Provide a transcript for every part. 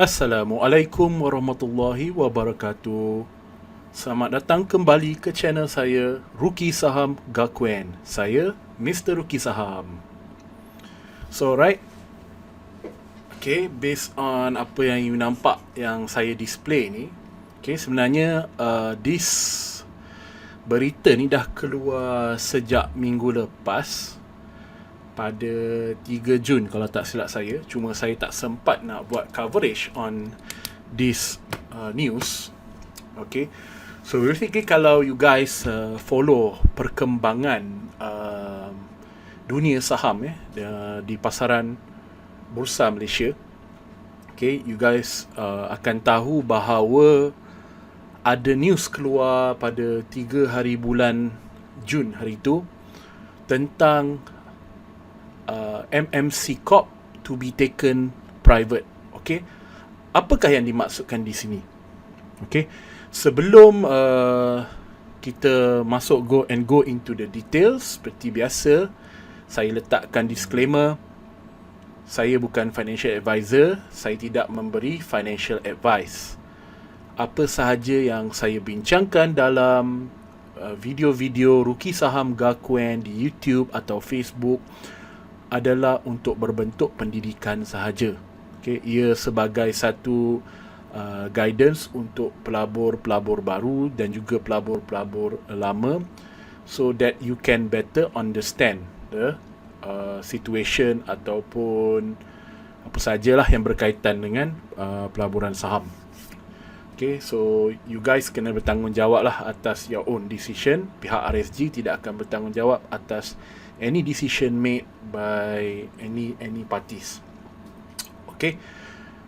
Assalamualaikum warahmatullahi wabarakatuh. Selamat datang kembali ke channel saya, Ruki Saham Gakuen. Saya Mr. Ruki Saham. So right, okay, based on apa yang you nampak yang saya display ni, okay, sebenarnya this berita ni dah keluar sejak minggu lepas, pada 3 Jun kalau tak silap saya. Cuma saya tak sempat nak buat coverage on this news. Okay, so basically kalau you guys follow perkembangan dunia saham di pasaran bursa Malaysia, okay, you guys akan tahu bahawa ada news keluar pada 3 hari bulan Jun hari itu tentang MMCCORP to be taken private. Okay, apakah yang dimaksudkan di sini? Okay, sebelum kita masuk go into the details, seperti biasa saya letakkan disclaimer, saya bukan financial advisor, saya tidak memberi financial advice. Apa sahaja yang saya bincangkan dalam video-video Ruki Saham Gakuen di YouTube atau Facebook adalah untuk berbentuk pendidikan sahaja. Okay, ia sebagai satu guidance untuk pelabur-pelabur baru dan juga pelabur-pelabur lama, so that you can better understand the situation ataupun apa sajalah yang berkaitan dengan pelaburan saham. Okay, so you guys kena bertanggungjawab lah atas your own decision. Pihak RSG tidak akan bertanggungjawab atas any decision made by any parties. Okay,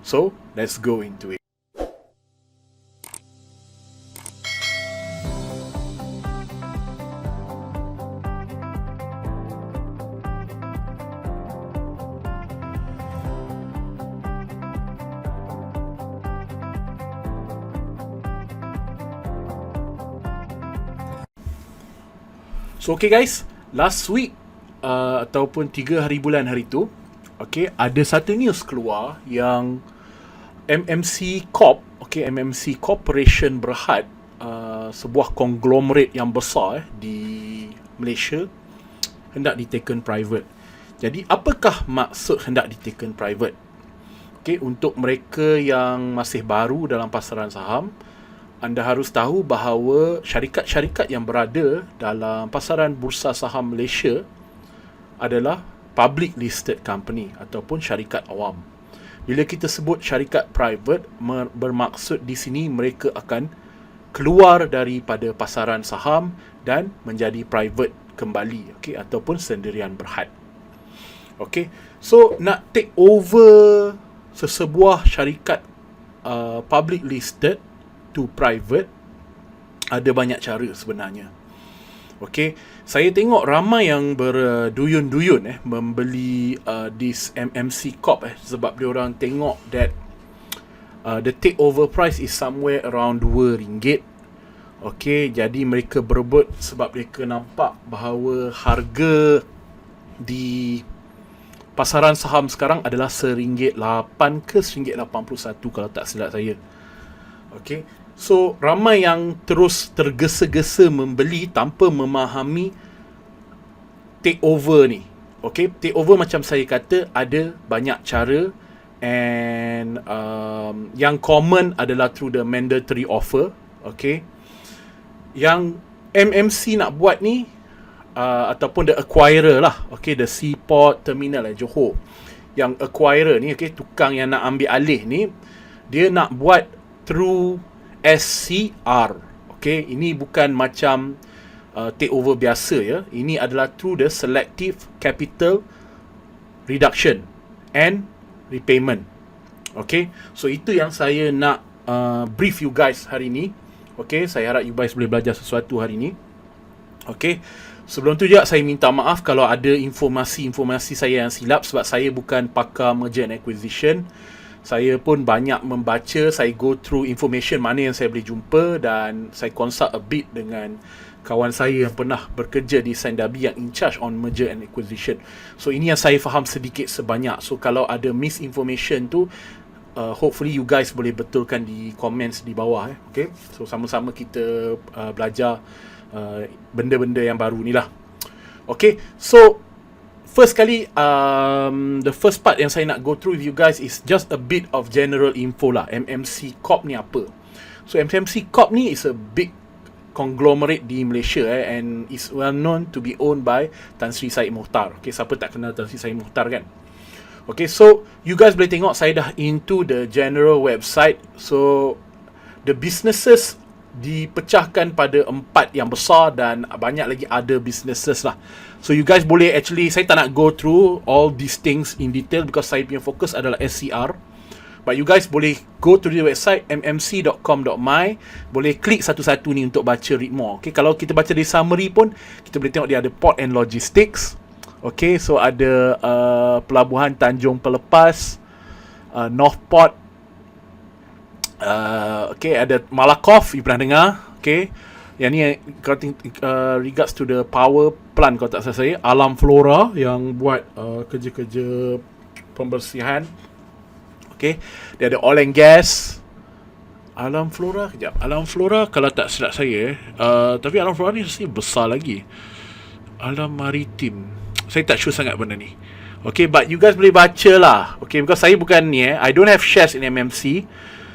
so let's go into it. So okay guys, last week ataupun 3 hari bulan hari tu, okay, ada satu news keluar yang MMCCORP, okay, MMC Corporation Berhad, sebuah konglomerat yang besar di Malaysia, hendak ditaken private. Jadi apakah maksud hendak ditaken private? Okay, untuk mereka yang masih baru dalam pasaran saham, anda harus tahu bahawa syarikat-syarikat yang berada dalam pasaran bursa saham Malaysia adalah public listed company ataupun syarikat awam. Bila kita sebut syarikat private, bermaksud di sini mereka akan keluar daripada pasaran saham dan menjadi private kembali, okay, ataupun sendirian berhad. Okay, so nak take over sesebuah syarikat public listed to private, ada banyak cara sebenarnya. Okay, saya tengok ramai yang berduyun-duyun membeli this MMCCORP sebab diorang tengok that the takeover price is somewhere around RM2. Okay, jadi mereka berebut sebab mereka nampak bahawa harga di pasaran saham sekarang adalah RM1.8 ke RM1.81 kalau tak silap saya. Okay, so ramai yang terus tergesa-gesa membeli tanpa memahami takeover ni. Okay, takeover macam saya kata ada banyak cara, and yang common adalah through the mandatory offer. Okay, yang MMC nak buat ni ataupun the acquirer lah, okay, the Seaport Terminal Johor, yang acquirer ni, okay, tukang yang nak ambil alih ni, dia nak buat through SCR. Okay, ini bukan macam takeover biasa ya. Ini adalah through the selective capital reduction and repayment. Okay, so itu yang saya nak brief you guys hari ni. Okay, saya harap you guys boleh belajar sesuatu hari ni. Okay, sebelum tu juga saya minta maaf kalau ada informasi-informasi saya yang silap, sebab saya bukan pakar merger and acquisition. Saya pun banyak membaca, saya go through information mana yang saya boleh jumpa, dan saya consult a bit dengan kawan saya yang pernah bekerja di Syed.Bagus yang in charge on merger and acquisition. So ini yang saya faham sedikit sebanyak. So kalau ada misinformation tu, hopefully you guys boleh betulkan di comments di bawah. Okay, so sama-sama kita belajar benda-benda yang baru ni lah. Okay, so first kali, the first part yang saya nak go through with you guys is just a bit of general info lah. MMCCORP ni apa? So MMCCORP ni is a big conglomerate di Malaysia and is well known to be owned by Tan Sri Syed Mokhtar. Okay, siapa tak kenal Tan Sri Syed Mokhtar kan? Okay, so you guys boleh tengok saya dah into the general website. So the businesses dipecahkan pada 4 yang besar dan banyak lagi other businesses lah. So you guys boleh actually, saya tak nak go through all these things in detail because saya punya fokus adalah SCR. But you guys boleh go to the website mmc.com.my, boleh klik satu-satu ni untuk baca read more. Okay, kalau kita baca di summary pun kita boleh tengok dia ada port and logistics. Okay, so ada pelabuhan Tanjung Pelepas, Northport, okay, ada Malakoff, you pernah dengar. Okay, yang ni regards to the power plant kalau tak salah saya, Alam Flora yang buat kerja-kerja pembersihan. Okay, dia ada oil and gas. Alam Flora, kejap, Alam Flora kalau tak silap saya, tapi Alam Flora ni mesti besar lagi. Alam Maritim, saya tak sure sangat benda ni. Okay, but you guys boleh baca lah. Okay, because saya bukan ni I don't have shares in MMC.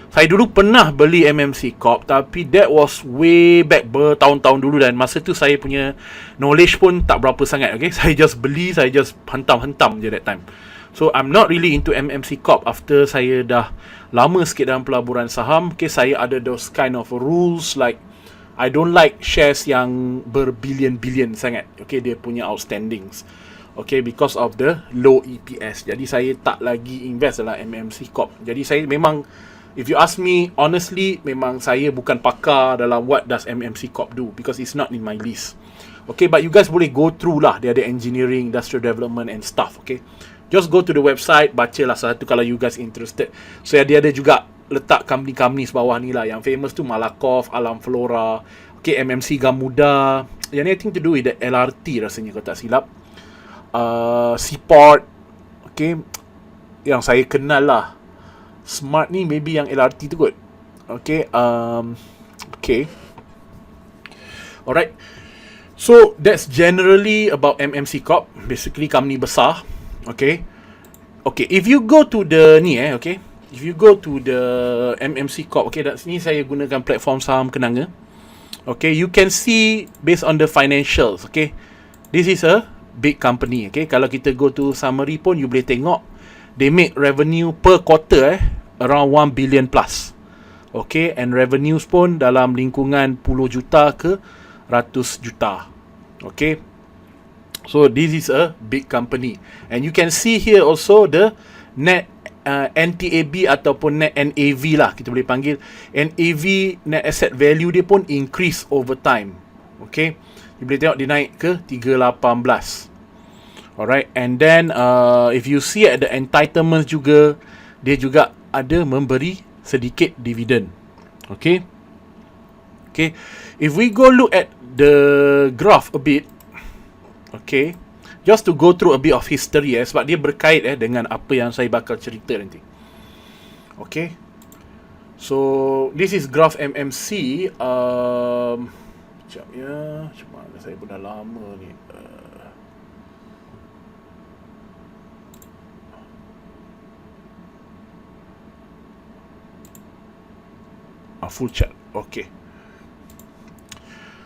Saya dulu pernah beli MMCCORP, tapi that was way back bertahun-tahun dulu dan masa tu saya punya knowledge pun tak berapa sangat. Okay, saya just beli, saya just hantam-hantam je that time. So I'm not really into MMCCORP after saya dah lama sikit dalam pelaburan saham. Okay, saya ada those kind of rules like I don't like shares yang berbilion-bilion sangat. Okay, dia punya outstandings. Okay, because of the low EPS. Jadi saya tak lagi invest dalam MMCCORP. Jadi saya memang, if you ask me honestly, memang saya bukan pakar dalam what does MMCCORP do because it's not in my list. Okay, but you guys boleh go through lah. Dia ada engineering, industrial development and stuff. Okay, just go to the website, bacalah satu kalau you guys interested. So dia ada juga letak company-company sebawah ni lah. Yang famous tu Malakoff, Alam Flora, okay, MMC Gamuda. Yang ni I think to do with the LRT rasanya kalau tak silap. Seaport, okay, yang saya kenal lah. Smart ni maybe yang LRT tu kot. Okay, okay, alright. So that's generally about MMCCORP. Basically company besar. Okay, okay, if you go to the ni okay, if you go to the MMCCORP, okay, kat sini saya gunakan platform saham kenanga. Okay, you can see based on the financials. Okay, this is a big company. Okay, kalau kita go to summary pun you boleh tengok they make revenue per quarter around 1 billion plus. Okay, and revenues pun dalam lingkungan puluh juta ke ratus juta. Okay, so this is a big company and you can see here also the net NTAB ataupun net NAV lah kita boleh panggil. NAV, net asset value dia pun increase over time. Okay, you boleh tengok dia naik ke 318. Alright, and then if you see at the entitlements juga, dia juga ada memberi sedikit dividen. Okay, okay, if we go look at the graph a bit, okay, just to go through a bit of history sebab dia berkait dengan apa yang saya bakal cerita nanti. Okay, so this is graph MMC. Sekejap ya, macam mana saya pun dah lama ni. Full chart. Okay,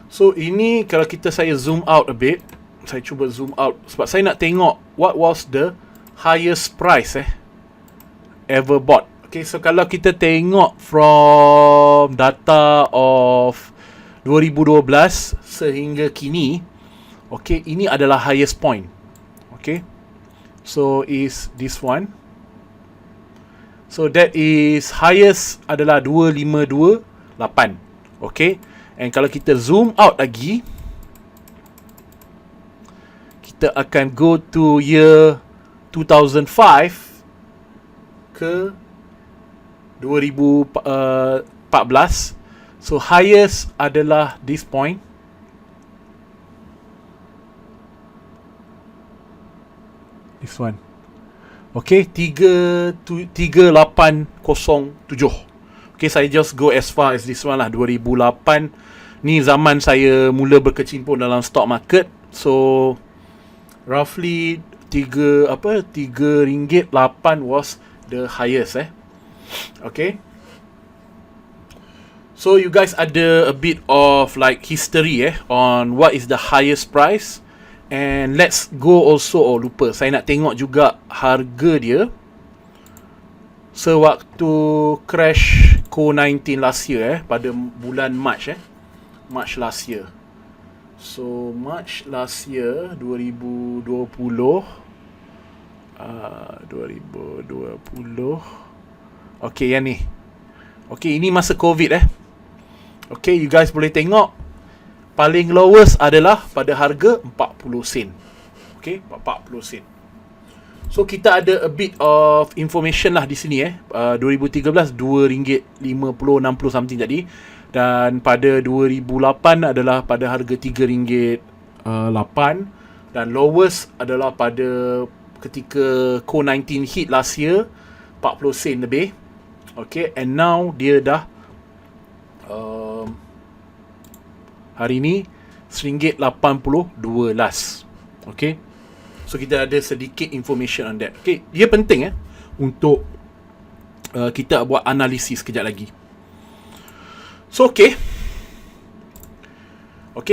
so ini kalau saya zoom out a bit, saya cuba zoom out sebab saya nak tengok what was the highest price ever bought. Okay, so kalau kita tengok from data of 2012 sehingga kini, okay, ini adalah highest point. Okay, so is this one. So that is highest adalah 2528. Okay, and kalau kita zoom out lagi, kita akan go to year 2005 ke 2014. So highest adalah this point. This one. Okay, 3807. Okay, saya just go as far as this one lah. 2008 ni zaman saya mula berkecimpung dalam stock market. So roughly 3 ringgit 8 was the highest Okay. So you guys ada a bit of like history on what is the highest price. And let's go also, lupa, saya nak tengok juga harga dia sewaktu crash COVID-19 last year pada bulan March March last year. So March last year 2020 Okay, yang ni. Okay, ini masa COVID Okay, you guys boleh tengok paling lowest adalah pada harga 40 sen. Okay, 40 sen. So kita ada a bit of information lah di sini 2013 RM2.50-60 something tadi. Dan pada 2008 adalah pada harga RM3.8. Dan lowest adalah pada ketika COVID-19 hit last year, 40 sen lebih. Okay, and now dia dah hari ni RM1.82 last. Okay, so kita ada sedikit information on that. Okay, dia penting untuk kita buat analisis kejap lagi. So okay,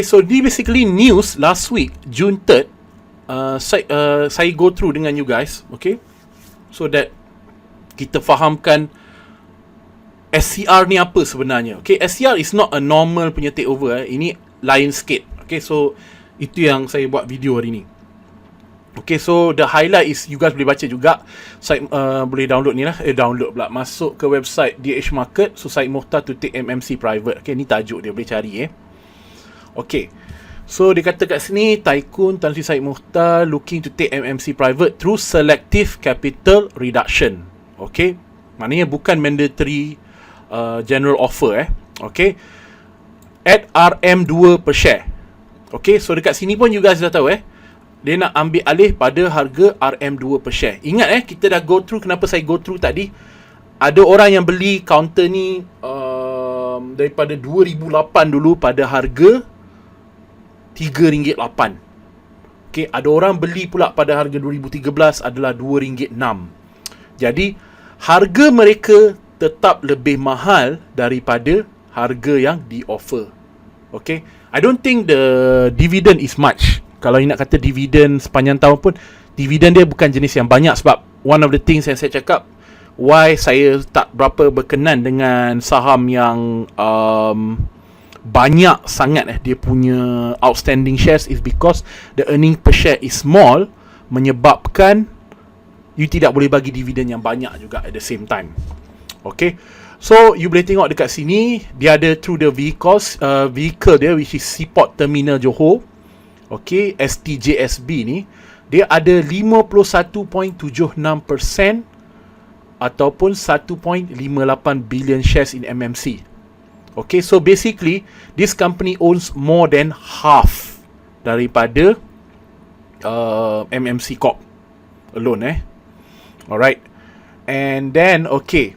so ni basically news last week June 3rd. Saya go through dengan you guys, okay, so that kita fahamkan SCR ni apa sebenarnya. Okay, SCR is not a normal punya takeover. Ini lain sikit. Okay, so itu yang saya buat video hari ni. Okay, so the highlight is you guys boleh baca juga. Saya boleh download ni lah. Download pula. Masuk ke website DH Market. So Syed Mokhtar to take MMC private. Okay, ni tajuk dia. Boleh cari Okay, so dia kata kat sini, Tycoon Tan Sri Syed Mokhtar looking to take MMC private through selective capital reduction. Okay, maknanya bukan mandatory general offer okay, at RM2 per share. Okay, so dekat sini pun you guys dah tahu dia nak ambil alih pada harga RM2 per share. Ingat kita dah go through. Kenapa saya go through tadi? Ada orang yang beli counter ni daripada 2008 dulu pada harga RM3.8. Okay, ada orang beli pula pada harga 2013 adalah RM2.6. Jadi harga mereka tetap lebih mahal daripada harga yang di-offer. Okay, I don't think the dividend is much. Kalau nak kata dividend sepanjang tahun pun, dividend dia bukan jenis yang banyak. Sebab one of the things yang saya cakap, why saya tak berapa berkenan dengan saham yang banyak sangat dia punya outstanding shares, is because the earning per share is small, menyebabkan you tidak boleh bagi dividen yang banyak juga at the same time. Okay, so you boleh tengok dekat sini, dia ada through the vehicle dia, which is Seaport Terminal Johor. Okay, STJSB ni, dia ada 51.76% ataupun 1.58 billion shares in MMC. Okay, so basically this company owns more than half daripada MMCCORP alone alright. And then okay,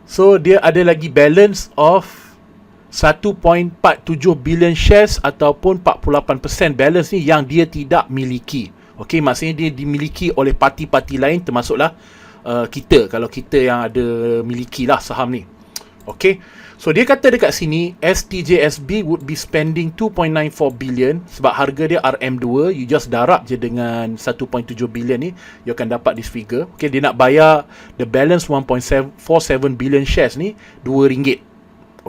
so dia ada lagi balance of 1.47 billion shares ataupun 48% balance ni yang dia tidak miliki. Okay, maksudnya dia dimiliki oleh parti-parti lain, termasuklah kita, kalau kita yang ada miliki lah saham ni. Okay, so dia kata dekat sini STJSB would be spending 2.94 billion. Sebab harga dia RM2, you just darab je dengan 1.7 billion ni, you akan dapat this figure. Okay, dia nak bayar the balance 1.47 billion shares ni RM2.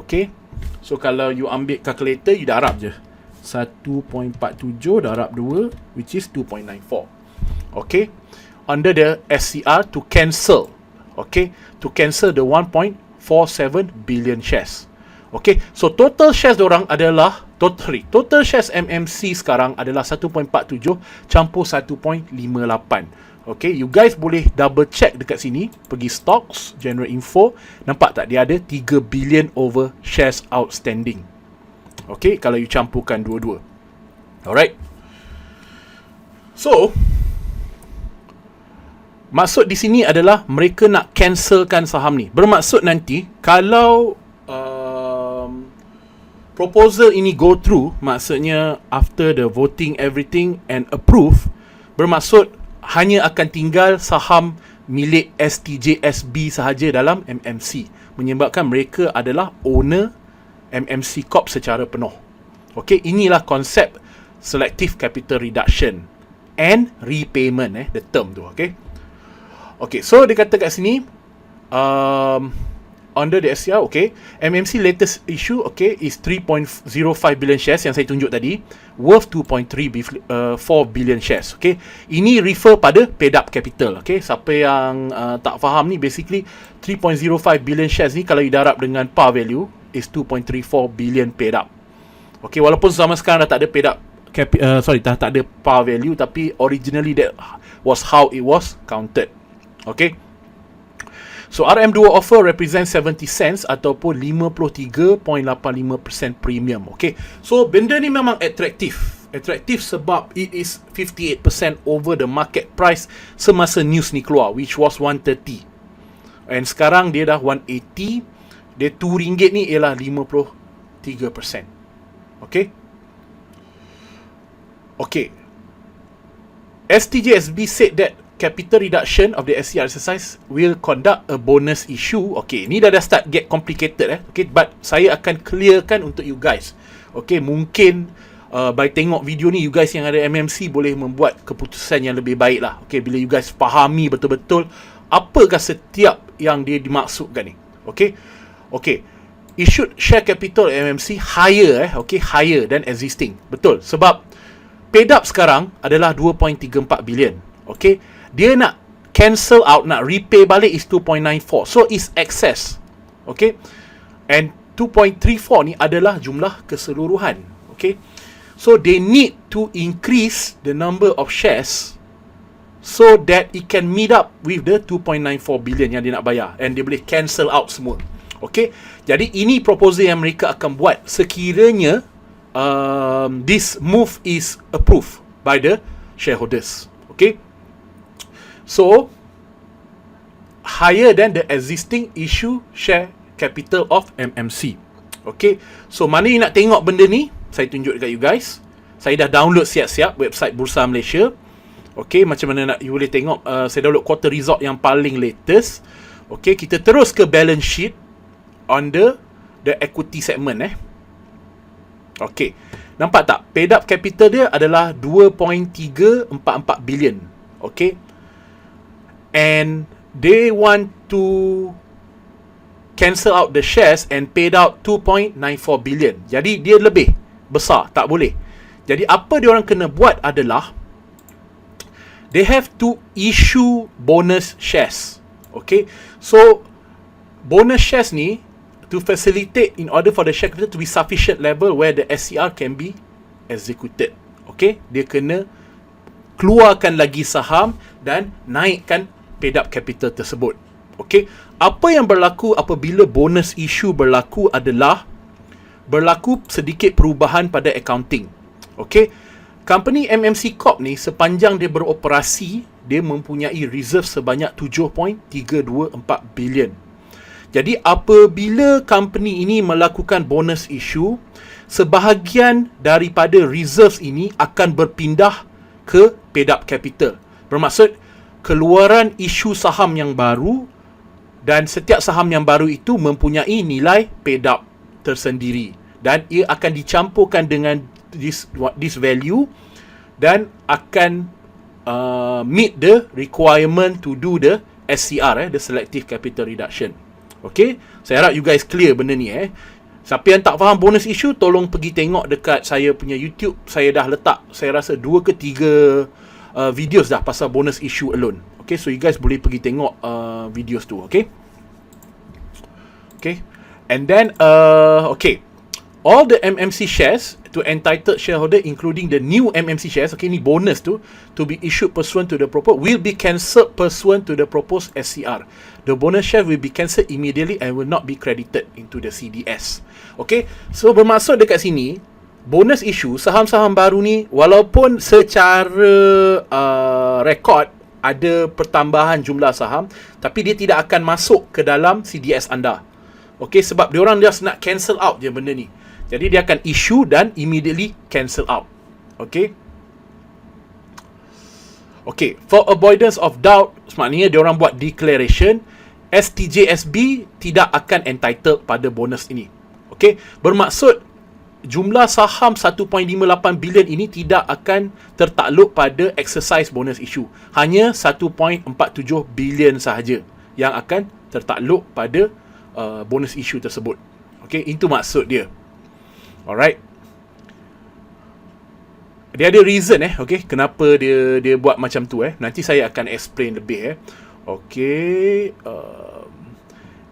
Okay, so kalau you ambil calculator, you darab je 1.47 darab 2, which is 2.94. Okay, under the SCR to cancel. Okay, to cancel the 1.47 billion shares. Okay, so total shares diorang adalah total shares MMC sekarang adalah 1.47 campur 1.58. Okay, you guys boleh double check dekat sini, pergi stocks, general info, nampak tak dia ada 3 billion over shares outstanding. Okay, kalau you campurkan dua-dua. Alright, so Maksud di sini adalah mereka nak cancelkan saham ni. Bermaksud nanti kalau proposal ini go through, maksudnya after the voting everything and approve, bermaksud hanya akan tinggal saham milik STJSB sahaja dalam MMC, menyebabkan mereka adalah owner MMCCORP secara penuh. Okey, inilah konsep selective capital reduction and repayment, the term tu. Okey. Okey, so dia kata kat sini under the SCR, okay, MMC latest issue, okay, is 3.05 billion shares yang saya tunjuk tadi, worth 2.34 billion shares, okay. Ini refer pada paid up capital, okay. Siapa yang tak faham ni, basically 3.05 billion shares ni kalau didarab dengan par value is 2.34 billion paid up. Okay, walaupun zaman sekarang dah tak ada paid up dah tak ada par value, tapi originally that was how it was counted. Okay. So RM2 offer represent 70 cents ataupun 53.85% premium. Okay. So benda ni memang atraktif. Atraktif sebab it is 58% over the market price semasa news ni keluar, which was 130. And sekarang dia dah 180. Dia RM2 ni ialah 53%. Okay. Okay. STJSB said that capital reduction of the SCR exercise will conduct a bonus issue. Okay, ni dah start get complicated. Okay, but saya akan clearkan untuk you guys. Okay, mungkin by tengok video ni, you guys yang ada MMC boleh membuat keputusan yang lebih baik lah. Okay, bila you guys fahami betul-betul apakah setiap yang dia dimaksudkan ni. Okay, okay. Issued share capital MMC higher, okay, higher than existing. Betul, sebab paid up sekarang adalah 2.34 billion. Okay, dia nak cancel out, nak repay balik is 2.94. So is excess. Okay. And 2.34 ni adalah jumlah keseluruhan. Okay. So they need to increase the number of shares so that it can meet up with the 2.94 billion yang dia nak bayar. And dia boleh cancel out semua. Okay. Jadi ini proposal yang mereka akan buat sekiranya this move is approved by the shareholders. Okay. So, higher than the existing issue share capital of MMC. Okay. So, mana yang nak tengok benda ni, saya tunjuk dekat you guys. Saya dah download siap-siap website Bursa Malaysia. Okay, macam mana nak you boleh tengok. Saya download quarter result yang paling latest. Okay, kita terus ke balance sheet under the equity segment. Okay. Nampak tak? Paid up capital dia adalah 2.344 billion. Okay. And they want to cancel out the shares and paid out 2.94 billion. Jadi dia lebih besar, tak boleh. Jadi apa dia orang kena buat adalah they have to issue bonus shares. Okay. So bonus shares ni to facilitate in order for the share capital to be sufficient level where the SCR can be executed. Okay. Dia kena keluarkan lagi saham dan naikkan paid up capital tersebut. Okey, apa yang berlaku apabila bonus issue berlaku adalah berlaku sedikit perubahan pada accounting. Okey, company MMCCORP ni sepanjang dia beroperasi, dia mempunyai reserve sebanyak 7.324 billion. Jadi apabila company ini melakukan bonus issue, sebahagian daripada reserves ini akan berpindah ke paid up capital. Bermaksud keluaran isu saham yang baru, dan setiap saham yang baru itu mempunyai nilai paid up tersendiri, dan ia akan dicampurkan dengan this value dan akan meet the requirement to do the SCR, the selective capital reduction. Okay, saya harap you guys clear benda ni. Siapa yang tak faham bonus issue, tolong pergi tengok dekat saya punya YouTube. Saya dah letak, saya rasa 2 ke 3 videos dah pasal bonus issue alone. Okay, so you guys boleh pergi tengok videos tu. Okay. Okay. And then okay, all the MMC shares to entitled shareholder, including the new MMC shares, okay, ni bonus tu, to be issued pursuant to the proposed, will be cancelled pursuant to the proposed SCR. The bonus share will be cancelled immediately and will not be credited into the CDS. Okay, so bermaksud dekat sini, bonus issue, saham-saham baru ni, walaupun secara rekod ada pertambahan jumlah saham, tapi dia tidak akan masuk ke dalam CDS anda. Okay, sebab diorang just nak cancel out je benda ni. Jadi dia akan issue dan immediately cancel out. Okay. Okay, for avoidance of doubt, maknanya diorang buat declaration, STJSB tidak akan entitled pada bonus ini. Okay, bermaksud jumlah saham 1.58 bilion ini tidak akan tertakluk pada exercise bonus issue. Hanya 1.47 bilion sahaja yang akan tertakluk pada bonus issue tersebut. Okay, itu maksud dia. Alright. Dia ada reason okay, kenapa dia buat macam tu Nanti saya akan explain lebih Okay.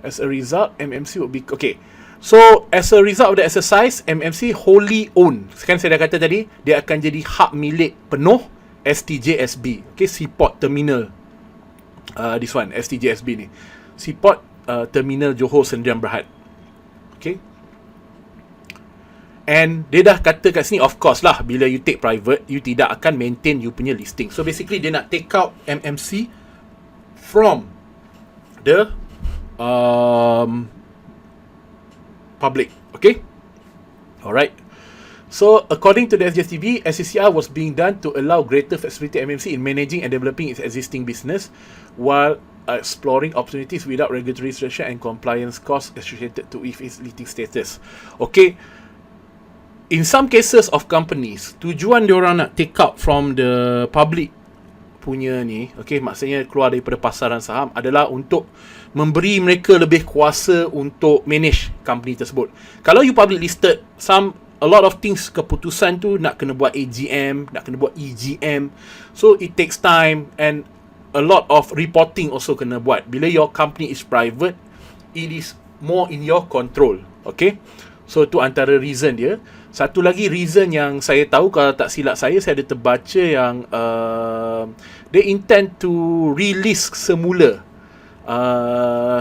As a result, MMC will be okay. So, as a result of the exercise, MMC wholly owned. Kan saya dah kata tadi, dia akan jadi hak milik penuh STJSB. Okay, Seaport Terminal. This one, STJSB ni. Seaport Terminal Johor Sdn Bhd. Okay. And dia dah kata kat sini, of course lah, bila you take private, you tidak akan maintain you punya listing. So, basically, dia nak take out MMC from the public. Okay. Alright. So, according to the SJTV, SCR was being done to allow greater flexibility MMC in managing and developing its existing business while exploring opportunities without regulatory restriction and compliance costs associated to with its listing status. Okay. In some cases of companies, tujuan diorang nak take out from the public punya ni, okay, maksudnya keluar daripada pasaran saham adalah untuk memberi mereka lebih kuasa untuk manage company tersebut. Kalau you public listed, a lot of things, keputusan tu nak kena buat AGM, nak kena buat EGM. So it takes time and a lot of reporting also kena buat. Bila your company is private, it is more in your control. Okay. So tu antara reason dia. Satu lagi reason yang saya tahu, kalau tak silap saya ada terbaca yang they intend to release semula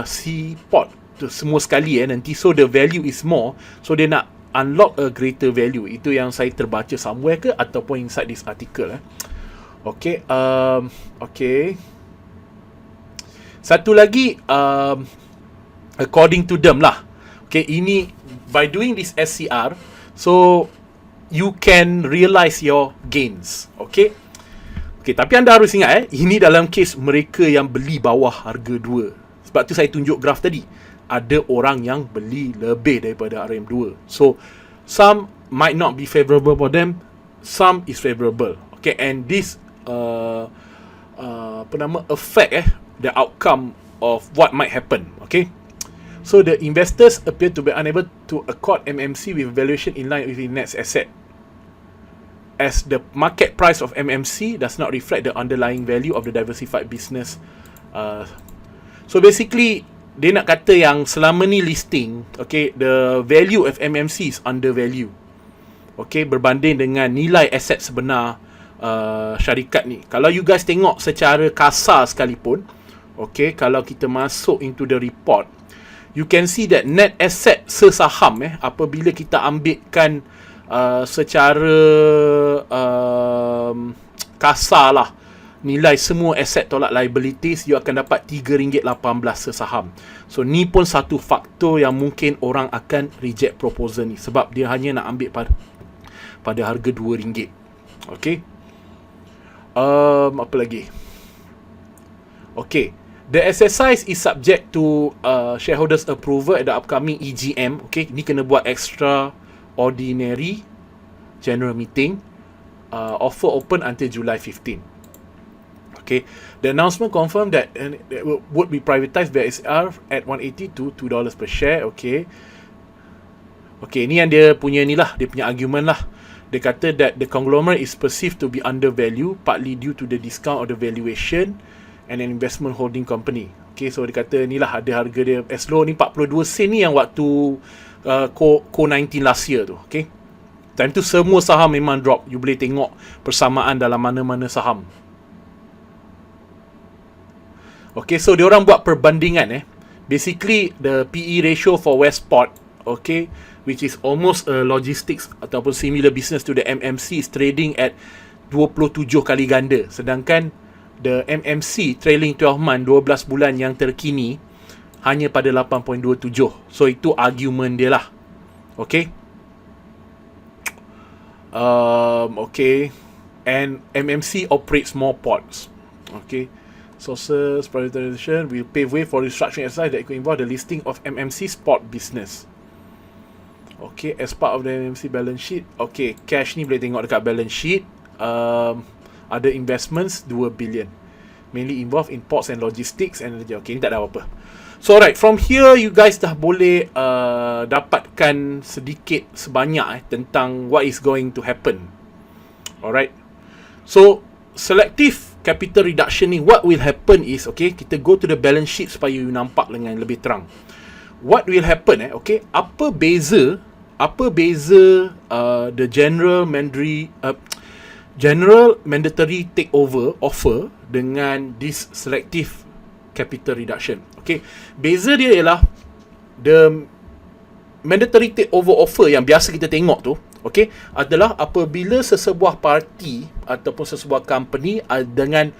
Seaport tu semua sekali nanti, so the value is more, so dia nak unlock a greater value. Itu yang saya terbaca somewhere ke ataupun inside this article Okay. Okay. Satu lagi according to them lah. Okay, ini by doing this SCR, so you can realize your gains. Okay. Okay, tapi anda harus ingat ini dalam kes mereka yang beli bawah harga 2. Sebab tu saya tunjuk graf tadi. Ada orang yang beli lebih daripada RM2. So, some might not be favorable for them, some is favorable. Okay, and this affect the outcome of what might happen. Okay. So, the investors appear to be unable to accord MMC with valuation in line with its net asset, as the market price of MMC does not reflect the underlying value of the diversified business. So basically, dia nak kata yang selama ni listing, okay, the value of MMC is undervalue. Okay, berbanding dengan nilai aset sebenar syarikat ni. Kalau you guys tengok secara kasar sekalipun, okay, kalau kita masuk into the report, you can see that net asset sesaham apabila kita ambilkan secara kasar lah, nilai semua aset tolak liabilities, you akan dapat RM3.18 sesaham. So ni pun satu faktor yang mungkin orang akan reject proposal ni, sebab dia hanya nak ambil pada harga RM2. Okay. Apa lagi? Okay. The exercise is subject to shareholders approval at the upcoming EGM. Okay, ni kena buat extraordinary general meeting. Offer open until July 15. Okay, the announcement confirmed that it would be privatized by SCR at $180 to $2 per share. Okay. Okay, ni yang dia punya ni lah, dia punya argument lah. Dia kata that the conglomerate is perceived to be undervalued, partly due to the discount of the valuation and an investment holding company. Okay, so dia kata ni lah ada harga dia as low ni 42 sen ni yang waktu Co-19 last year tu. Okay, time tu semua saham memang drop. You boleh tengok persamaan dalam mana-mana saham. Okay, so diorang buat perbandingan basically the PE ratio for Westport, okay, which is almost a logistics ataupun similar business to the MMC, is trading at 27 kali ganda, sedangkan the MMC trailing 12 month 12 bulan yang terkini hanya pada 8.27. So itu argument dia lah. Okay. Okay. And MMC operates more ports. Okay. Sources privatization will pave way for restructuring exercise that could involve the listing of MMC's port business. Okay, as part of the MMC balance sheet. Okay, cash ni boleh tengok dekat balance sheet. Ada investments 2 billion, mainly involved in ports and logistics and energy. Okay, ni tak ada apa-apa. So alright, from here you guys dah boleh dapatkan sedikit sebanyak tentang what is going to happen. Alright. So selective capital reduction ni, what will happen is, okay, kita go to the balance sheet supaya you nampak dengan lebih terang. What will happen okay, apa beza the general mandatory takeover offer dengan this selective capital reduction. Okay, beza dia ialah the mandatory takeover offer yang biasa kita tengok tu, okay, adalah apabila sesebuah parti ataupun sesebuah company dengan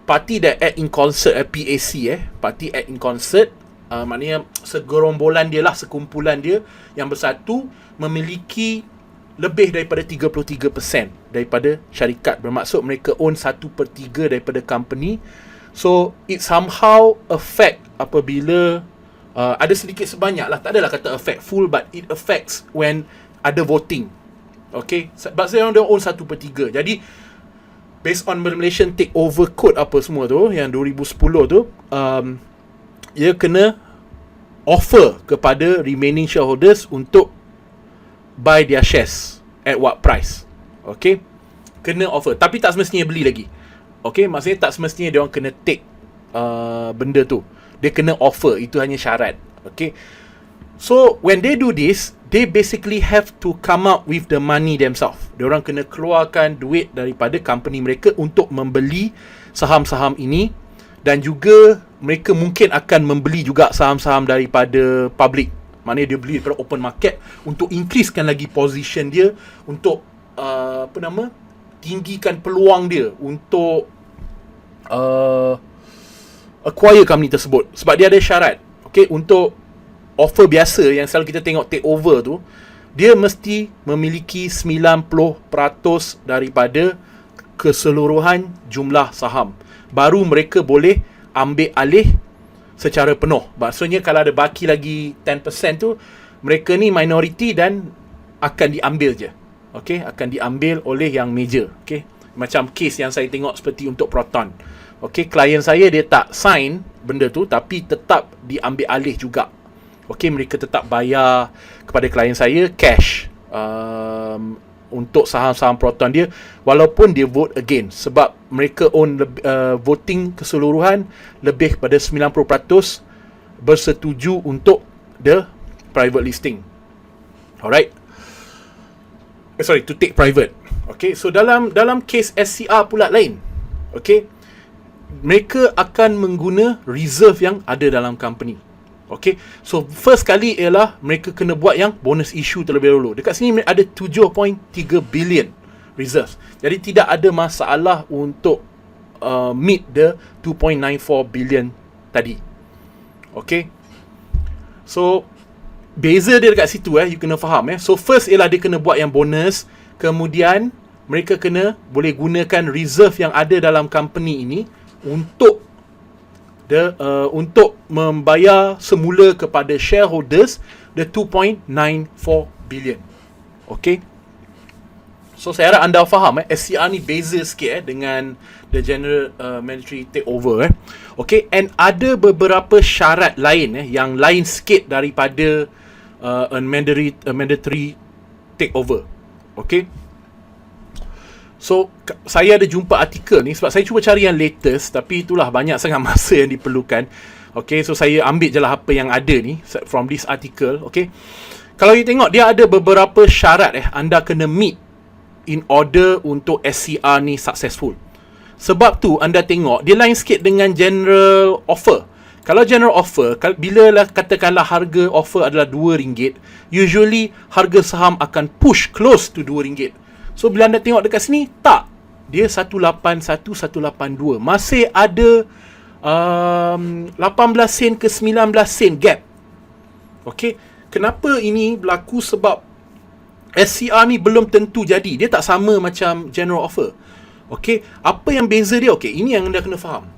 parti that act in concert, PAC parti act in concert, maknanya segerombolan dia lah, sekumpulan dia yang bersatu memiliki lebih daripada 33% daripada syarikat. Bermaksud mereka own 1/3 daripada company. So it somehow affect apabila ada sedikit sebanyak lah, tak adalah kata affect full, but it affects when ada voting. Okay, sebab saya dia own 1/3. Jadi based on Malaysian Takeover Code apa semua tu yang 2010 tu, dia kena offer kepada remaining shareholders untuk buy their shares at what price. Okay, kena offer, tapi tak semestinya beli lagi. Okay, maksudnya tak semestinya dia orang kena take benda tu, dia kena offer, itu hanya syarat. Okay, so when they do this, they basically have to come up with the money themselves. Dia orang kena keluarkan duit daripada company mereka untuk membeli saham-saham ini, dan juga mereka mungkin akan membeli juga saham-saham daripada public. Maknanya dia beli daripada open market untuk increasekan lagi position dia, untuk tinggikan peluang dia untuk acquire company tersebut. Sebab dia ada syarat. Okay, untuk offer biasa yang selalu kita tengok take over tu, dia mesti memiliki 90% daripada keseluruhan jumlah saham, baru mereka boleh ambil alih secara penuh. Maksudnya kalau ada baki lagi 10% tu, mereka ni minority dan akan diambil je. Okay, akan diambil oleh yang major. Okay, macam case yang saya tengok seperti untuk Proton. Okay, klien saya dia tak sign benda tu, tapi tetap diambil alih juga. Okay, mereka tetap bayar kepada klien saya cash untuk saham-saham Proton dia, walaupun dia vote again, sebab mereka own voting keseluruhan lebih pada 90% bersetuju untuk the private listing. Alright, to take private. Okay, so dalam case SCR pula lain. Okay, mereka akan mengguna reserve yang ada dalam company. Okay, so first kali ialah mereka kena buat yang bonus issue terlebih dahulu. Dekat sini ada 7.3 billion reserves. Jadi tidak ada masalah untuk meet the 2.94 billion tadi. Okay, so beza dia dekat situ you kena faham So first ialah dia kena buat yang bonus, kemudian mereka kena boleh gunakan reserve yang ada dalam company ini untuk untuk membayar semula kepada shareholders the 2.94 billion. Okay, so saya harap anda faham SCR ni beza sikit dengan the general mandatory takeover Okay, and ada beberapa syarat lain yang lain sikit daripada mandatory takeover. Okay, so saya ada jumpa artikel ni sebab saya cuba cari yang latest, tapi itulah banyak sangat masa yang diperlukan. Okay, so saya ambil je lah apa yang ada ni from this article. Okay, kalau you tengok dia ada beberapa syarat anda kena meet in order untuk SCR ni successful. Sebab tu anda tengok dia lain sikit dengan general offer. Kalau general offer, bila lah katakanlah harga offer adalah RM2, usually harga saham akan push close to RM2. So bila anda tengok dekat sini, tak. dia 181, 182. Masih ada 18 sen ke 19 sen gap. Okey, kenapa ini berlaku? Sebab SCR ni belum tentu jadi. Dia tak sama macam general offer. Okey, apa yang beza dia? Okey, ini yang anda kena faham.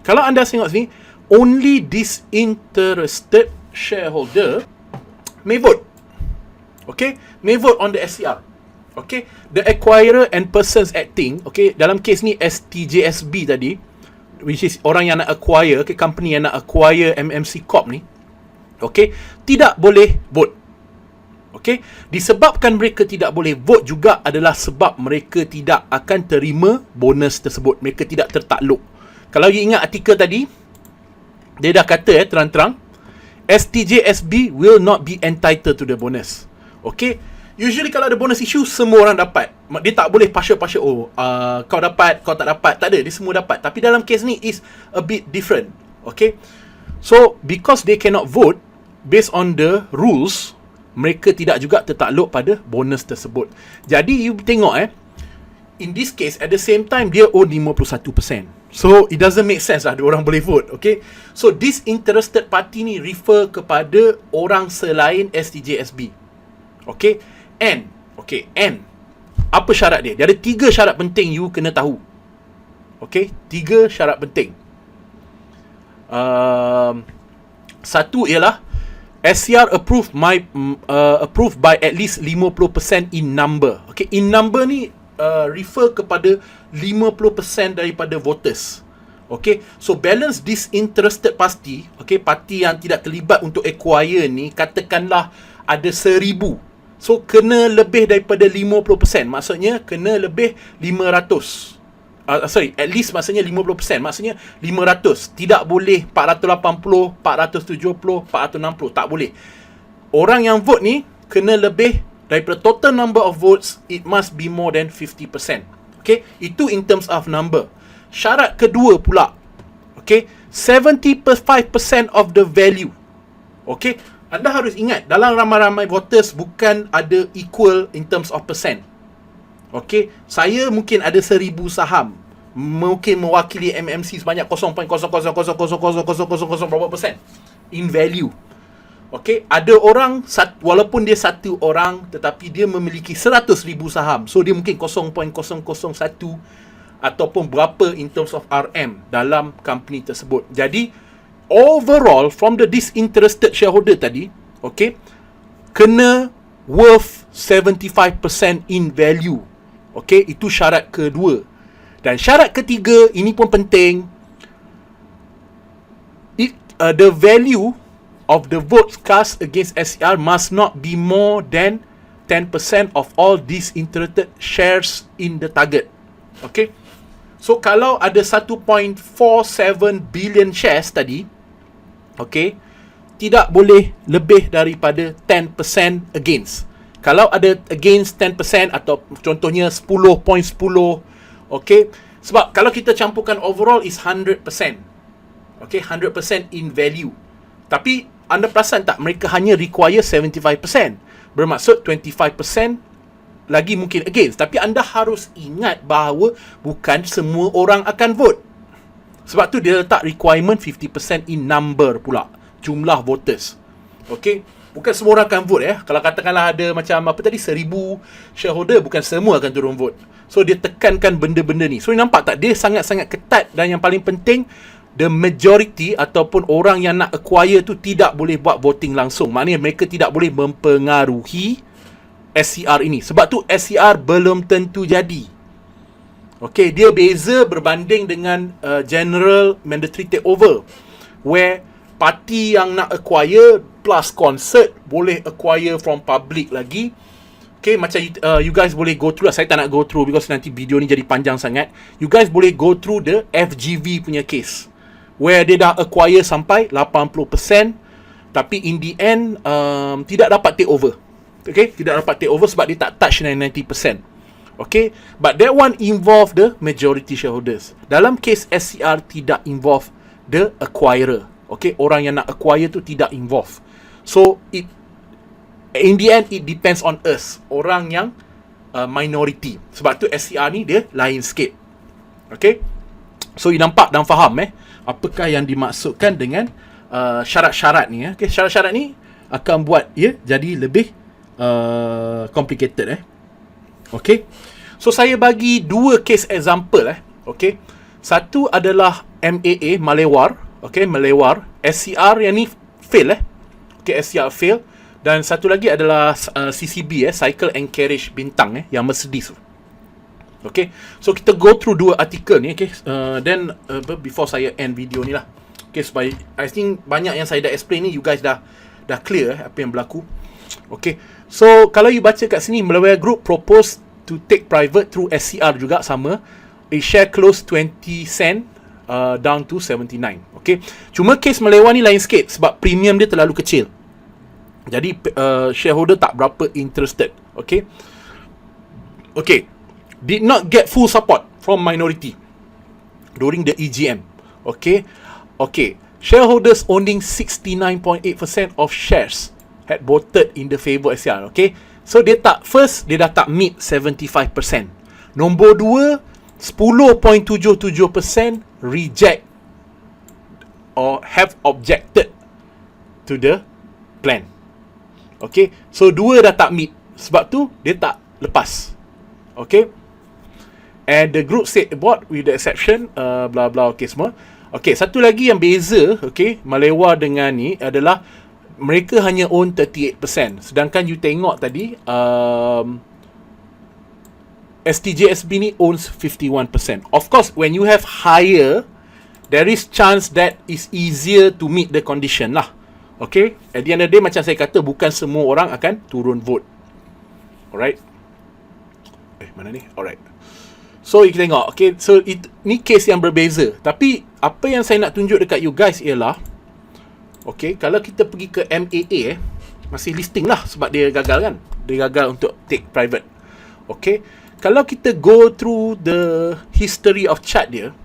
Kalau anda tengok sini, only disinterested shareholder may vote. Okay, may vote on the SCR. Okay, the acquirer and persons acting, okay, dalam kes ni STJSB tadi, which is orang yang nak acquire, okay, company yang nak acquire MMCCORP ni, okay, tidak boleh vote. Okay, disebabkan mereka tidak boleh vote juga adalah sebab mereka tidak akan terima bonus tersebut. Mereka tidak tertakluk. Kalau you ingat artikel tadi, dia dah kata terang-terang, STJSB will not be entitled to the bonus. Okay, usually kalau ada bonus issue, semua orang dapat. Dia tak boleh partial-partial. Oh, kau dapat, kau tak dapat. Tak ada, dia semua dapat. Tapi dalam kes ni is a bit different. Okay, so because they cannot vote based on the rules, mereka tidak juga tertakluk pada bonus tersebut. Jadi you tengok in this case, at the same time, dia own 51%. So, it doesn't make sense lah dia orang boleh vote. Okay, so disinterested party ni refer kepada orang selain STJSB. Okay, and apa syarat dia? Dia ada 3 syarat penting you kena tahu. Okay, 3 syarat penting. Satu ialah SCR approved by at least 50% in number. Okay, in number ni refer kepada 50% daripada voters. Okay, so balance disinterested party, okay, parti yang tidak terlibat untuk acquire ni, katakanlah ada 1000. So, kena lebih daripada 50%. Maksudnya, kena lebih 500. At least maksudnya 50%. Maksudnya 500. Tidak boleh 480, 470, 460. Tak boleh. Orang yang vote ni, kena lebih daripada total number of votes, it must be more than 50%. Okay, itu in terms of number. Syarat kedua pula, okay, 75% of the value. Okay, anda harus ingat, dalam ramai-ramai voters bukan ada equal in terms of percent. Okay, saya mungkin ada 1000 saham, mungkin mewakili MMC sebanyak 0.000000000 berapa persen in value. Okay, ada orang, walaupun dia satu orang, tetapi dia memiliki 100,000 saham. So, dia mungkin 0.001 ataupun berapa in terms of RM dalam company tersebut. Jadi, overall, from the disinterested shareholder tadi, okay, kena worth 75% in value. Okay, itu syarat kedua. Dan syarat ketiga, ini pun penting, the value of the votes cast against SCR must not be more than 10% of all disinterested shares in the target. Okay, so kalau ada 1.47 billion shares tadi, okay, tidak boleh lebih daripada 10% against. Kalau ada against 10% atau contohnya 10.10, okay, sebab kalau kita campurkan overall is 100%. Okay, 100% in value. Tapi anda perasan tak, mereka hanya require 75%. Bermaksud 25% lagi mungkin against. Tapi anda harus ingat bahawa bukan semua orang akan vote. Sebab tu dia letak requirement 50% in number pula, jumlah voters. Okay, bukan semua orang akan vote Kalau katakanlah ada macam apa tadi, 1000 shareholder, bukan semua akan turun vote. So dia tekankan benda-benda ni. So nampak tak, dia sangat-sangat ketat. Dan yang paling penting, the majority ataupun orang yang nak acquire tu tidak boleh buat voting langsung. Maknanya mereka tidak boleh mempengaruhi SCR ini. Sebab tu SCR belum tentu jadi. Okay, dia beza berbanding dengan general mandatory takeover, where parti yang nak acquire plus concert boleh acquire from public lagi. Okay, macam you guys boleh go through lah. Saya tak nak go through because nanti video ni jadi panjang sangat. You guys boleh go through the FGV punya case, where dia dah acquire sampai 80%, tapi in the end tidak dapat take over. Okay, tidak dapat take over sebab dia tak touch 90%. Okay, but that one involve the majority shareholders. Dalam case SCR tidak involve the acquirer. Okay, orang yang nak acquire tu tidak involve. So in the end it depends on us, orang yang minority. Sebab tu SCR ni dia lain sikit. Okay, so you nampak dan faham apakah yang dimaksudkan dengan syarat-syarat ni. Okay, syarat-syarat ni akan buat jadi lebih complicated. Okay, so saya bagi dua case example. Okay, satu adalah MAA, melewar. Okay, melewar. SCR yang ni fail. Okay, SCR fail. Dan satu lagi adalah CCB, Cycle and Carriage Bincang, yang Mercedes. Okay, so kita go through dua artikel ni. Okay, then before saya end video ni lah. Okay, supaya I think banyak yang saya dah explain ni, you guys dah clear apa yang berlaku. Okay, so kalau you baca kat sini, Melewar Group propose to take private through SCR juga sama. A share close 20 cent down to 79. Okay, cuma case Melewar ni lain sikit sebab premium dia terlalu kecil. Jadi shareholder tak berapa interested. Okay, did not get full support from minority during the EGM. Okay, shareholders owning 69.8% of shares had voted in the favor SCR. Okay, so dia dah tak meet 75%. Nombor 2, 10.77% reject or have objected to the plan. Okay, so 2 dah tak meet, sebab tu dia tak lepas. Okay, and the group said board with the exception blah blah. Okay, semua. Okay, satu lagi yang beza, okay, Melewar dengan ni adalah mereka hanya own 38%. Sedangkan you tengok tadi STJSB ni owns 51%. Of course, when you have higher, there is chance that is easier to meet the condition lah. Okay, at the end of the day, macam saya kata, bukan semua orang akan turun vote. Alright. Mana ni? Alright. So, kita tengok. Okay, so ni case yang berbeza. Tapi, apa yang saya nak tunjuk dekat you guys ialah, okay, kalau kita pergi ke MAA, masih listing lah sebab dia gagal kan. Dia gagal untuk take private. Okay, kalau kita go through the history of chart dia,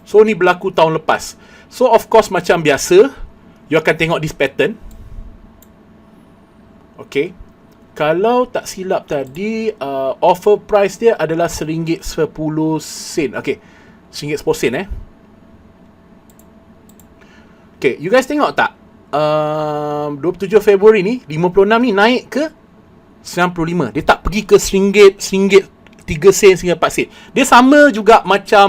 so ni berlaku tahun lepas. So of course macam biasa, you akan tengok this pattern. Okay, kalau tak silap tadi, offer price dia adalah RM1.10. Okay, RM1.10. Okay, you guys tengok tak? 27 Februari ni, 56 ni naik ke 95. Dia tak pergi ke RM1.03, RM1.04. Dia sama juga macam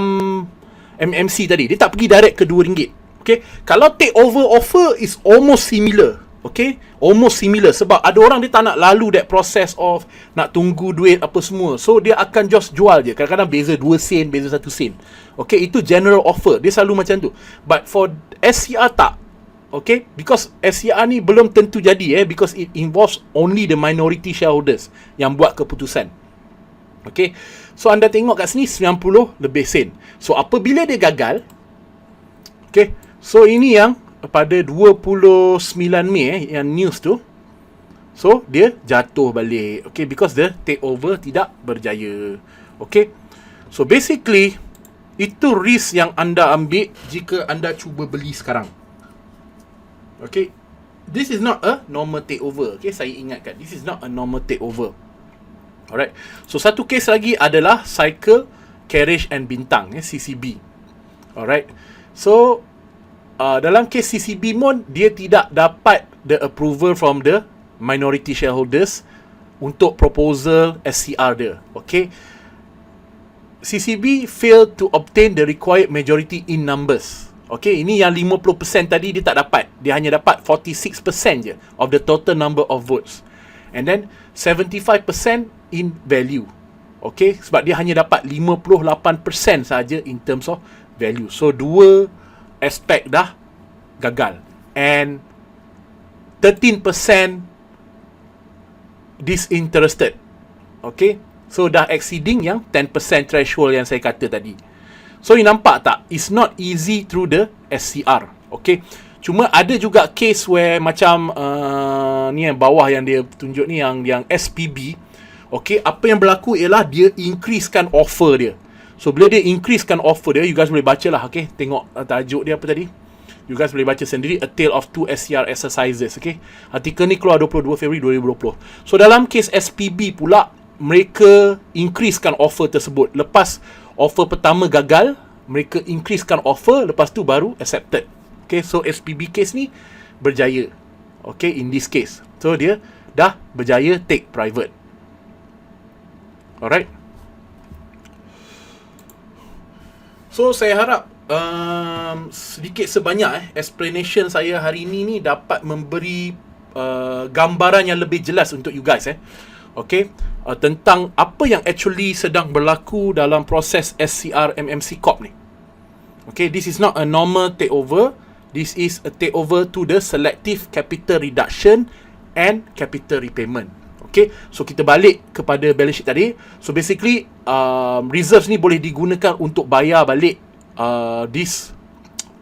MMC tadi. Dia tak pergi direct ke RM2. Okay, kalau take over offer is almost similar. Okay, almost similar. Sebab ada orang dia tak nak lalu that process of nak tunggu duit apa semua. So dia akan just jual je. Kadang-kadang beza 2 sen, beza 1 sen. Okay, itu general offer. Dia selalu macam tu. But for SCR tak. Okay, because SCR ni belum tentu jadi because it involves only the minority shareholders yang buat keputusan. Okay, so anda tengok kat sini 90 lebih sen. So apabila dia gagal, okay, so ini yang pada 29 Mei yang news tu, so dia jatuh balik. Okay, because the takeover tidak berjaya. Okay, so basically itu risk yang anda ambil jika anda cuba beli sekarang. Okay, this is not a normal takeover. Okay, saya ingatkan, this is not a normal takeover. Alright, so satu case lagi adalah Cycle, Carriage and Bincang, CCB. Alright, so dalam case CCB pun dia tidak dapat the approval from the minority shareholders untuk proposal SCR dia. Okay, CCB failed to obtain the required majority in numbers. Okay, ini yang 50% tadi dia tak dapat. Dia hanya dapat 46% je of the total number of votes. And then 75% in value. Okay, sebab dia hanya dapat 58% saja in terms of value. So dua aspek dah gagal. And 13% disinterested. Okay, so dah exceeding yang 10% threshold yang saya kata tadi. So you nampak tak, it's not easy through the SCR. Okay, cuma ada juga case where macam ni yang bawah yang dia tunjuk ni, yang SPB. Okay, apa yang berlaku ialah dia increasekan offer dia. So bila dia increasekan offer dia, you guys boleh baca lah. Okay, tengok tajuk dia apa tadi. You guys boleh baca sendiri, A Tale of Two SCR Exercises. Okay, artikel ni keluar 22 Februari 2020. So dalam kes SPB pula, mereka increasekan offer tersebut. Lepas offer pertama gagal, mereka increasekan offer, lepas tu baru accepted. Okay, so SPB case ni berjaya. Okay, in this case, so dia dah berjaya take private. Alright. So saya harap sedikit sebanyak explanation saya hari ni dapat memberi gambaran yang lebih jelas untuk you guys okay, tentang apa yang actually sedang berlaku dalam proses SCR MMCCORP ni. Okay, this is not a normal takeover, this is a takeover to the selective capital reduction and capital repayment. Okay, so kita balik kepada balance sheet tadi. So basically reserves ni boleh digunakan untuk bayar balik this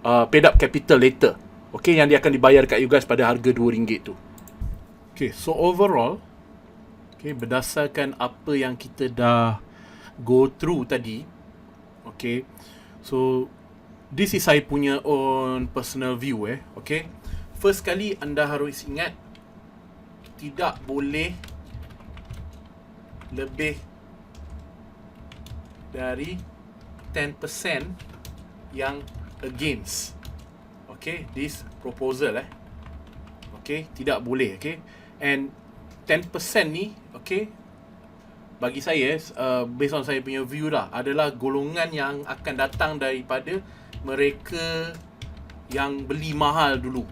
paid up capital later. Okay, yang dia akan dibayar dekat you guys pada harga RM2 tu. Okay, so overall, okay, berdasarkan apa yang kita dah go through tadi, okay, so this is saya punya own personal view okay. First kali anda harus ingat, tidak boleh lebih dari 10% yang against this proposal tidak boleh and 10% ni bagi saya based on saya punya view lah, adalah golongan yang akan datang daripada mereka yang beli mahal dulu.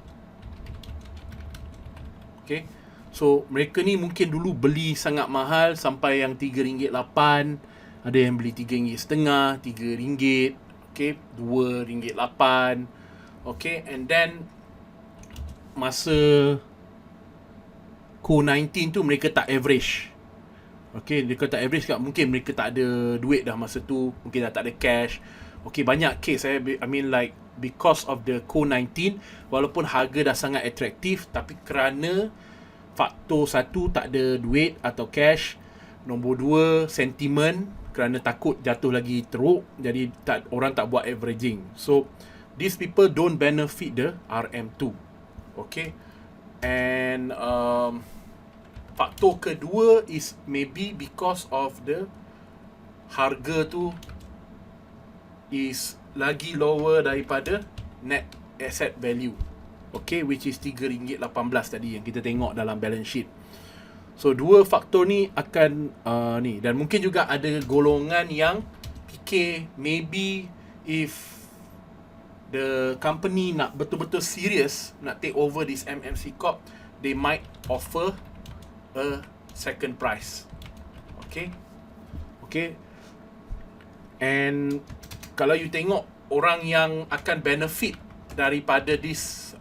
So mereka ni mungkin dulu beli sangat mahal sampai yang RM3.8, ada yang beli RM3.5, RM3, RM2.8, and then masa COVID-19 tu mereka tak average. Mereka tak average kat, mungkin mereka tak ada duit dah masa tu, mungkin dah tak ada cash. Banyak case I mean like because of the COVID-19, walaupun harga dah sangat atraktif, tapi kerana faktor satu, tak ada duit atau cash. Nombor dua, sentiment, kerana takut jatuh lagi teruk, jadi orang tak buat averaging. So these people don't benefit the RM2. And faktor kedua is maybe because of the harga tu is lagi lower daripada net asset value, which is RM3.18 tadi yang kita tengok dalam balance sheet. So dua faktor ni akan ni, dan mungkin juga ada golongan yang fikir maybe if the company nak betul-betul serious nak take over this MMCCORP, they might offer a second price. And kalau you tengok orang yang akan benefit daripada this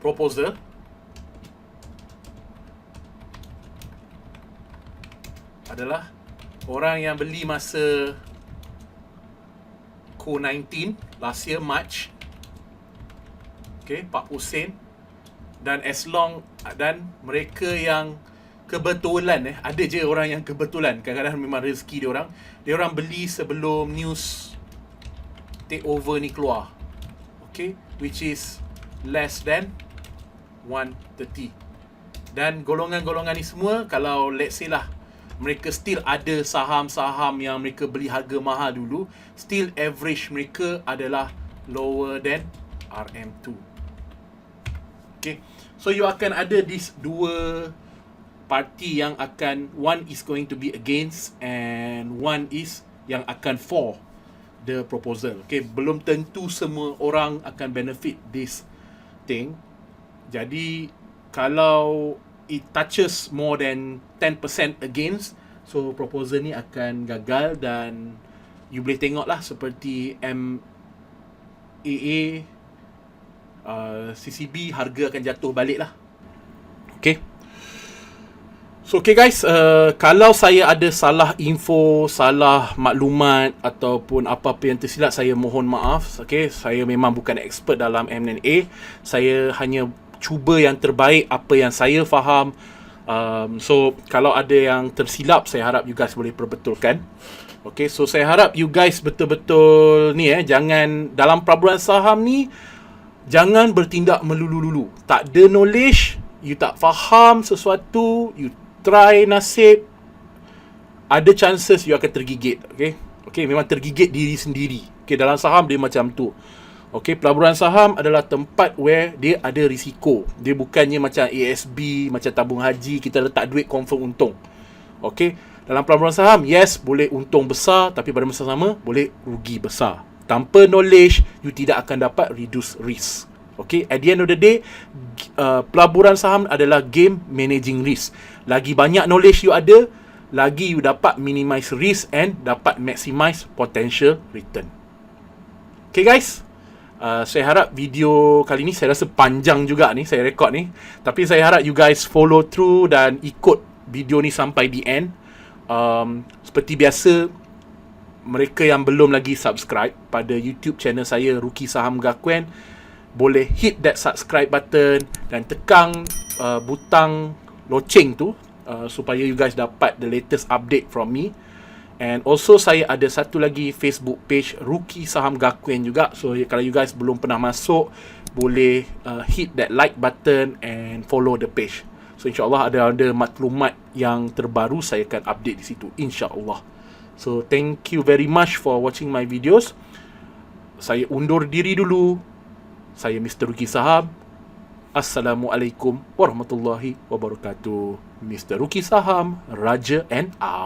proposal, adalah orang yang beli masa COVID-19 last year March, 40 sen, dan dan mereka yang kebetulan ada je orang yang kebetulan, kadang-kadang memang rezeki dia orang beli sebelum news takeover ni keluar, which is less than 130. Dan golongan-golongan ni semua, kalau let's say lah mereka still ada saham-saham yang mereka beli harga mahal dulu, still average mereka adalah lower than RM2. So you akan ada these dua party yang akan, one is going to be against and one is yang akan for the proposal. Belum tentu semua orang akan benefit this thing. Jadi kalau it touches more than 10% against, so proposal ni akan gagal. Dan you boleh tengok lah seperti MAA, CCB, harga akan jatuh balik lah. So guys, kalau saya ada salah info, salah maklumat ataupun apa-apa yang tersilap, saya mohon maaf. Saya memang bukan expert dalam M&A. Saya hanya cuba yang terbaik apa yang saya faham, So kalau ada yang tersilap, saya harap you guys boleh perbetulkan. Okay, so saya harap you guys betul-betul ni jangan dalam pelaburan saham ni, jangan bertindak melulu-lulu. Tak ada knowledge, you tak faham sesuatu, you try nasib, ada chances you akan tergigit. Okay, memang tergigit diri sendiri. Okay, dalam saham dia macam tu. Okay, pelaburan saham adalah tempat where dia ada risiko. Dia bukannya macam ASB, macam tabung haji, kita letak duit confirm untung. Okay, dalam pelaburan saham, yes, boleh untung besar, tapi pada masa sama, boleh rugi besar. Tanpa knowledge, you tidak akan dapat reduce risk. Okay, at the end of the day, pelaburan saham adalah game managing risk. Lagi banyak knowledge you ada, lagi you dapat minimize risk and dapat maximize potential return. Okay guys, saya harap video kali ni, saya rasa panjang juga ni, saya rekod ni. Tapi saya harap you guys follow through dan ikut video ni sampai the end. Seperti biasa, mereka yang belum lagi subscribe pada YouTube channel saya, Ruki Saham Gakuen, boleh hit that subscribe button dan tekan butang loceng tu, supaya you guys dapat the latest update from me. And also saya ada satu lagi Facebook page, Ruki Saham Gakuen juga. So kalau you guys belum pernah masuk, boleh hit that like button and follow the page. So insyaAllah ada maklumat yang terbaru saya akan update di situ, insyaAllah. So thank you very much for watching my videos. Saya undur diri dulu. Saya Mr. Ruki Saham. Assalamualaikum warahmatullahi wabarakatuh. Mr. Ruki Saham, Raja and out.